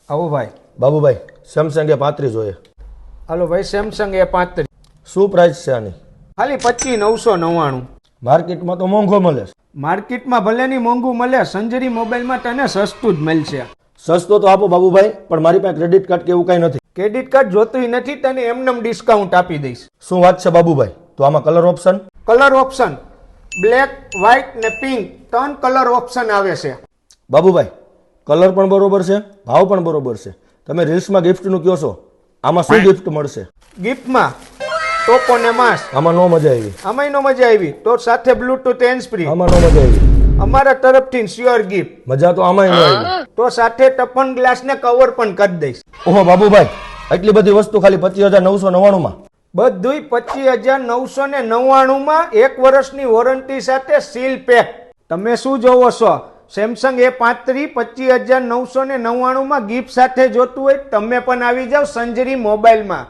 આવો ભાઈ. Babubhai Samsung A35 જોઈએ. હાલો ભાઈ, સેમસંગ A35 શું પ્રાઇસ છે આની? ખાલી 25,999. માર્કેટમાં તો મોંઘો મળે છે. માર્કેટમાં ભલે ની મોંઘું મળે, સંજરી મોબાઈલમાં તને સસ્તું જ મળશે. સસ્તો તો આપો બાબુભાઈ, પણ મારી પાસે ક્રેડિટ કાર્ડ કે એવું કાંઈ નથી. ક્રેડિટ કાર્ડ જોતું નથી, તને એમનેમ ડિસ્કાઉન્ટ આપી દઈશ. શું વાત છે બાબુભાઈ? તો આમાં colour option? Colour option black, white ને પિંક 3 કલર ઓપ્શન આવે છે. બાબુભાઈ કલર પણ બરોબર છે, ભાવ પણ બરોબર છે. તમે રીલ્સમાં ગિફ્ટનું કહો છો, આમાં શું ગિફ્ટ મળશે? ગિફ્ટમાં ટોપો ને માસ્ક. આમાં નો મજા આવી. આમાંય નો મજા આવી તો સાથે બ્લૂટૂથ હેન્ડ ફ્રી. આમાં નો મજા આવી. અમારા તરફથી શ્યોર ગિફ્ટ. મજા તો આમાંય ન આવી. તો સાથે ટપન ગ્લાસ ને કવર પણ કરી દઈશ. ઓહો બાબુભાઈ, એટલી બધી વસ્તુ ખાલી 25,999 માં? બધુંય 25,999 માં 1 વર્ષની વોરંટી સાથે સીલ પેક. તમે શું જોવો છો? સેમસંગ A35 25,999 માં ગિફ્ટ સાથે જોતું હોય તમે પણ આવી જાવ સંજરી મોબાઈલમાં.